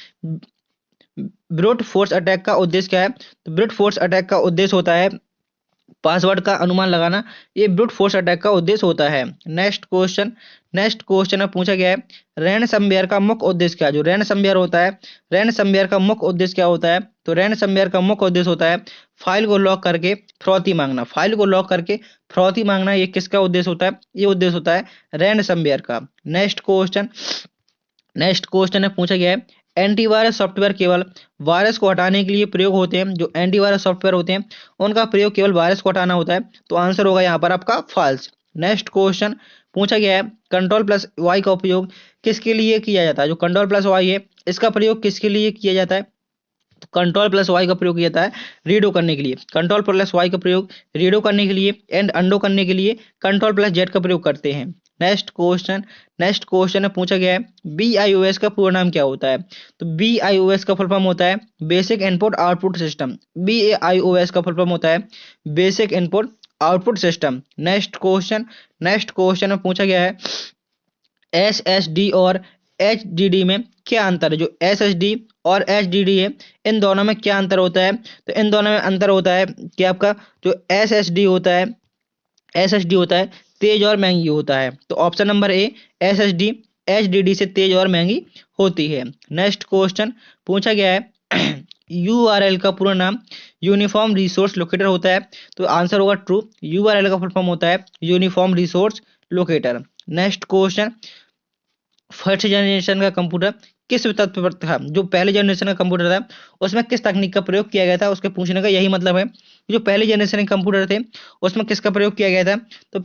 ब्रूट फोर्स अटैक का उद्देश्य क्या है? तो ब्रूट फोर्स अटैक का उद्देश्य होता है पासवर्ड का अनुमान लगाना। ये ब्रूट फोर्स अटैक का उद्देश्य होता है। नेक्स्ट क्वेश्चन में पूछा गया है रैनसमवेयर का मुख्य उद्देश्य क्या है? जो रैनसमवेयर होता है, रैनसमवेयर का मुख्य उद्देश्य क्या होता है? तो रैनसमवेयर का मुख्य उद्देश्य होता है फाइल को लॉक करके फिरौती मांगना। फाइल को लॉक करके फिरौती मांगना ये किसका उद्देश्य होता है? ये उद्देश्य होता है रैनसमवेयर का। नेक्स्ट क्वेश्चन में पूछा गया है एंटीवायरस सॉफ्टवेयर केवल वायरस को हटाने के लिए प्रयोग होते हैं। जो एंटीवायरस सॉफ्टवेयर होते हैं उनका प्रयोग केवल वायरस को हटाना होता है। तो आंसर होगा यहाँ पर आपका फॉल्स। नेक्स्ट क्वेश्चन पूछा गया है Ctrl+Y का उपयोग किसके लिए किया जाता है? जो Ctrl+Y है इसका प्रयोग किसके लिए किया जाता है? तो Ctrl+Y का प्रयोग किया जाता है रीडो करने के लिए। Ctrl+Y का प्रयोग रीडो करने के लिए एंड अंडो करने के लिए Ctrl+Z का प्रयोग करते हैं। नेक्स्ट क्वेश्चन में पूछा गया है BIOS का पूरा नाम क्या होता है? तो BIOS का फुल फॉर्म होता है basic input output system. BIOS का फुल फॉर्म होता है basic input output system. Next question में पूछा गया है SSD और HDD में क्या अंतर है? जो SSD और HDD है इन दोनों में क्या अंतर होता है? तो इन दोनों में अंतर होता है कि आपका जो SSD होता है तेज और महंगी होता है। तो ऑप्शन नंबर ए SSD HDD से तेज और महंगी होती है। नेक्स्ट क्वेश्चन पूछा गया है URL का पूरा नाम यूनिफॉर्म रिसोर्स लोकेटर होता है। तो आंसर होगा ट्रू। URL का फुल फॉर्म होता है uniform resource locator. Next question first generation का कंप्यूटर किस तत्व पर था? जो पहले जनरेशन का कंप्यूटर था उसमें किस तकनीक का प्रयोग किया गया था, उसके पूछने का यही मतलब है। जो पहले जनरेशन के कंप्यूटर थे उसमें किसका प्रयोग किया गया था? तो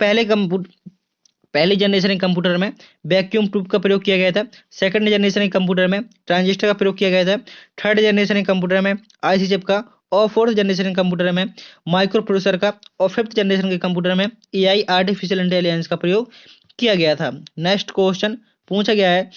पहली जनरेशन के कंप्यूटर में वैक्यूम ट्यूब का प्रयोग किया गया था। सेकंड जनरेशन के कंप्यूटर में ट्रांजिस्टर का प्रयोग किया गया था। थर्ड जनरेशन के कंप्यूटर में आईसी चिप का। और फोर्थ जनरेशन के कंप्यूटर में माइक्रो प्रोसेसर का। और फिफ्थ जनरेशन के कंप्यूटर में एआई आर्टिफिशियल इंटेलिजेंस का प्रयोग किया गया था। नेक्स्ट क्वेश्चन पूछा गया है,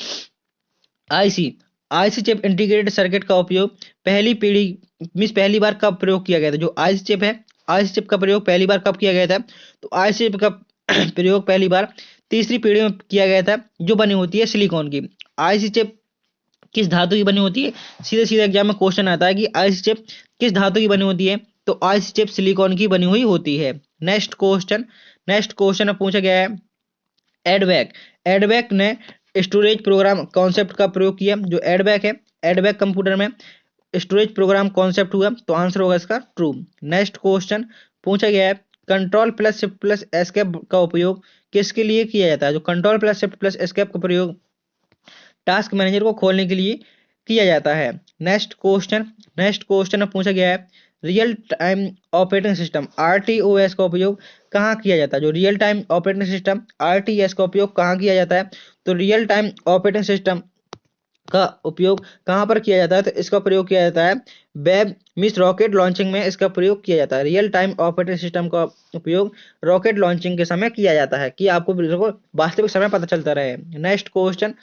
IC IC chip integrated circuit का उपयोग पहली पीढ़ी मीन्स पहली बार कब प्रयोग किया गया था? जो आईसी चिप है, आईसी चिप का प्रयोग पहली बार कब किया गया था? तो आईसी चिप का प्रयोग पहली बार तीसरी पीढ़ी में किया गया था, जो बनी होती है सिलिकॉन की। आईसी चिप किस धातु की बनी होती है? सीधे सीधे एग्जाम में क्वेश्चन आता है कि आईसी चिप किस धातु की बनी होती है? तो आईसी चिप सिलिकॉन की बनी हुई होती है। नेक्स्ट क्वेश्चन में पूछा गया है, एडवैक एडवैक ने स्टोरेज प्रोग्राम कॉन्सेप्ट का प्रयोग किया। जो एडवैक है, एडवैक कंप्यूटर में स्टोरेज प्रोग्राम कॉन्सेप्ट हुआ, तो आंसर होगा इसका ट्रू। नेक्स्ट क्वेश्चन पूछा गया है, control plus shift plus escape का उपयोग किसके लिए किया जाता है? जो control plus shift plus escape का प्रयोग टास्क मैनेजर को खोलने के लिए किया जाता है। नेक्स्ट क्वेश्चन में पूछा गया है, रियल टाइम ऑपरेटिंग सिस्टम आरटीओएस का उपयोग कहाँ किया जाता है? जो real time operating system RTS का उपयोग कहाँ किया जाता है? तो रियल टाइम ऑपरेटिंग सिस्टम का उपयोग कहाँ पर किया जाता है? तो इसका प्रयोग किया जाता है वेब मिस रॉकेट लॉन्चिंग में इसका प्रयोग किया जाता है। रियल टाइम ऑपरेटिंग सिस्टम का उपयोग रॉकेट लॉन्चिंग के समय किया जाता है, कि आपको बिल्कुल वास्तविक समय पता चलता रहे। नेक्स्ट क्वेश्चन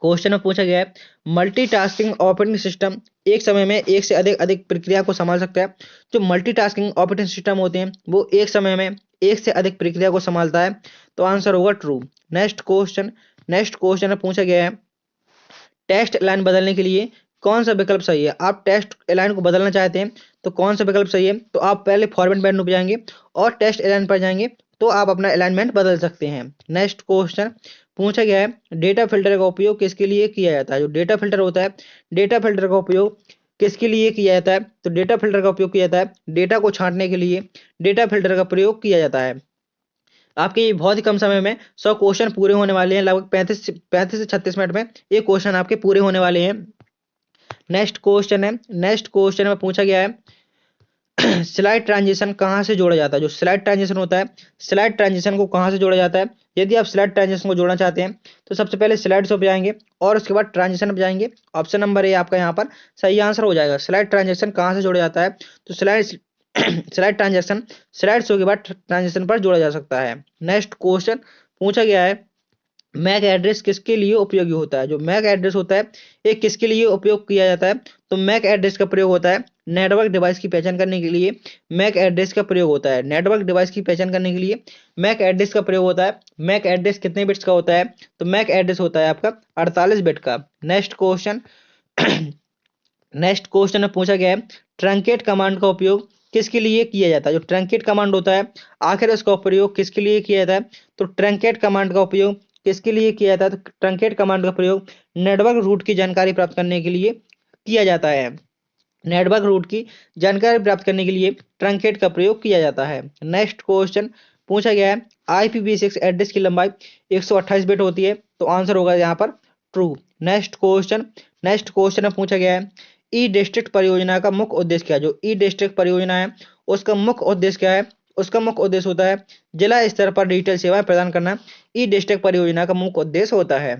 में पूछा गया है, मल्टीटास्किंग ऑपरेटिंग सिस्टम एक समय में एक से अधिक अधिक प्रक्रिया को संभाल सकता है। जो मल्टीटास्किंग ऑपरेटिंग सिस्टम होते हैं वो एक समय में एक से अधिक प्रक्रिया को संभालता है, तो आंसर होगा ट्रू। नेक्स्ट क्वेश्चन में पूछा गया है, टेक्स्ट लाइन बदलने के लिए कौन सा विकल्प सही है? आप टेक्स्ट लाइन को बदलना चाहते हैं तो कौन सा विकल्प सही है? तो आप पहले फॉर्मेट मेन्यू पे जाएंगे और टेक्स्ट लाइन पर जाएंगे, तो आप अपना अलाइनमेंट बदल सकते हैं। नेक्स्ट क्वेश्चन पूछा गया है, डेटा फिल्टर का उपयोग किसके लिए किया जाता है? जो डेटा फिल्टर होता है, डेटा फिल्टर का उपयोग किसके लिए किया जाता है? तो डेटा फिल्टर का उपयोग किया जाता है डेटा को छांटने के लिए डेटा फिल्टर का प्रयोग किया जाता है। आपके ये बहुत ही कम समय में 100 क्वेश्चन पूरे होने वाले हैं, लगभग 35 से 36 मिनट में ये क्वेश्चन आपके पूरे होने वाले हैं। नेक्स्ट क्वेश्चन में पूछा गया है, स्लाइड ट्रांजिशन कहाँ से जोड़ा जाता है? जो स्लाइड ट्रांजिशन होता है, स्लाइड ट्रांजिशन को कहाँ से जोड़ा जाता है? यदि आप स्लाइड ट्रांजिशन को जोड़ना चाहते हैं तो सबसे पहले स्लाइड शो पे जाएंगे और उसके बाद ट्रांजिशन पे जाएंगे। ऑप्शन नंबर ए आपका यहाँ पर सही आंसर हो जाएगा। स्लाइड ट्रांजिशन कहाँ से जोड़ा जाता है? तो स्लाइड ट्रांजेक्शन स्लाइड शो के बाद ट्रांजेक्शन पर जोड़ा जा सकता है। नेक्स्ट क्वेश्चन पूछा गया है, मैक एड्रेस किसके लिए उपयोगी होता है? जो मैक एड्रेस होता है ये किसके लिए उपयोग किया जाता है? तो मैक एड्रेस का प्रयोग होता है नेटवर्क डिवाइस की पहचान करने के लिए। मैक एड्रेस का प्रयोग होता है नेटवर्क डिवाइस की पहचान करने के लिए मैक एड्रेस का प्रयोग होता है। मैक एड्रेस कितने बिट्स का होता है? तो मैक एड्रेस होता है आपका 48 बिट का। नेक्स्ट क्वेश्चन में पूछा गया है, ट्रंकेट कमांड का उपयोग किसके लिए किया जाता है? जो ट्रंकेट कमांड होता है आखिर उसका प्रयोग किसके लिए किया जाता है? तो ट्रंकेट कमांड का उपयोग किसके लिए किया जाता है? तो ट्रंकेट कमांड का प्रयोग नेटवर्क रूट की जानकारी प्राप्त करने के लिए किया जाता है। नेटवर्क रूट की जानकारी प्राप्त करने के लिए ट्रंकेट का प्रयोग किया जाता है। नेक्स्ट क्वेश्चन पूछा गया है, IPv6 एड्रेस की लंबाई 128 बिट होती है, तो आंसर होगा यहाँ पर ट्रू। नेक्स्ट क्वेश्चन में पूछा गया है, ई डिस्ट्रिक्ट परियोजना का मुख्य उद्देश्य क्या है? जो ई डिस्ट्रिक्ट परियोजना है उसका मुख्य उद्देश्य क्या है? उसका मुख्य उद्देश्य होता है जिला स्तर पर डिजिटल सेवाएं प्रदान करना। ई डिस्ट्रिक्ट परियोजना का मुख्य उद्देश्य होता है।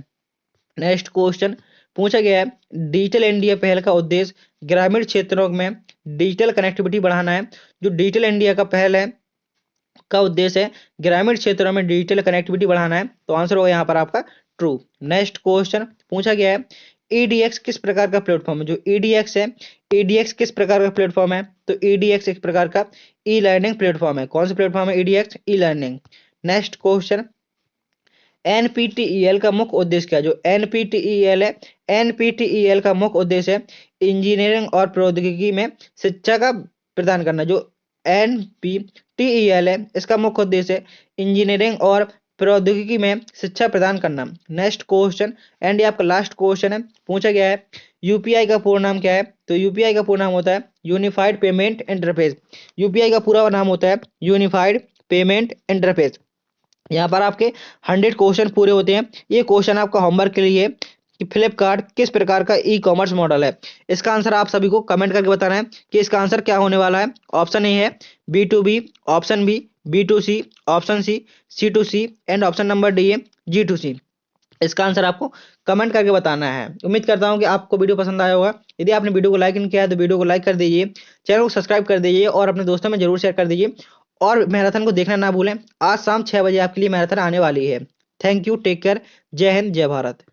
नेक्स्ट क्वेश्चन पूछा गया है, डिजिटल इंडिया पहल का उद्देश्य ग्रामीण क्षेत्रों में डिजिटल कनेक्टिविटी बढ़ाना है। जो डिजिटल इंडिया का पहल है का उद्देश्य है ग्रामीण क्षेत्रों में डिजिटल कनेक्टिविटी बढ़ाना है, तो आंसर होगा यहाँ पर आपका ट्रू। नेक्स्ट क्वेश्चन पूछा गया है, ईडीएक्स किस प्रकार का प्लेटफॉर्म है? जो ईडीएक्स है, ईडीएक्स किस प्रकार का प्लेटफॉर्म है? तो ईडीएक्स एक प्रकार का ई लर्निंग प्लेटफॉर्म है। कौन सा प्लेटफॉर्म है? EdX e learning. Next question, NPTEL का मुख्य उद्देश्य क्या है? जो एनपीटीईएल है, एनपीटीईएल का मुख्य उद्देश्य है इंजीनियरिंग और प्रौद्योगिकी में शिक्षा का प्रदान करना। जो एनपीटीईएल है इसका मुख्य उद्देश्य है इंजीनियरिंग और प्रौद्योगिकी में शिक्षा प्रदान करना। नेक्स्ट क्वेश्चन एंड ये आपका लास्ट क्वेश्चन है, पूछा गया है, यूपीआई का पूरा नाम क्या है? तो यूपीआई का पूरा नाम होता है यूनिफाइड पेमेंट इंटरफेस। यूपीआई का पूरा नाम होता है यूनिफाइड पेमेंट इंटरफेस। यहाँ पर आपके 100 क्वेश्चन पूरे होते हैं। ये क्वेश्चन आपका होमवर्क के लिए कि फ्लिपकार्ट किस प्रकार का ई कॉमर्स मॉडल है। इसका आंसर आप सभी को कमेंट करके बताना है कि इसका आंसर क्या होने वाला है। ऑप्शन ए है B2B, option B B2C, option C C2C and option number D है G2C। इसका आंसर आपको कमेंट करके बताना है। उम्मीद करता हूं कि आपको वीडियो पसंद आया होगा। यदि आपने वीडियो को लाइक नहीं किया है तो वीडियो को लाइक कर दीजिए, चैनल को सब्सक्राइब कर दीजिए और अपने दोस्तों में जरूर शेयर कर दीजिए। और मैराथन को देखना ना भूलें। आज शाम 6 बजे आपके लिए मैराथन आने वाली है। थैंक यू, टेक केयर, जय हिंद, जय भारत।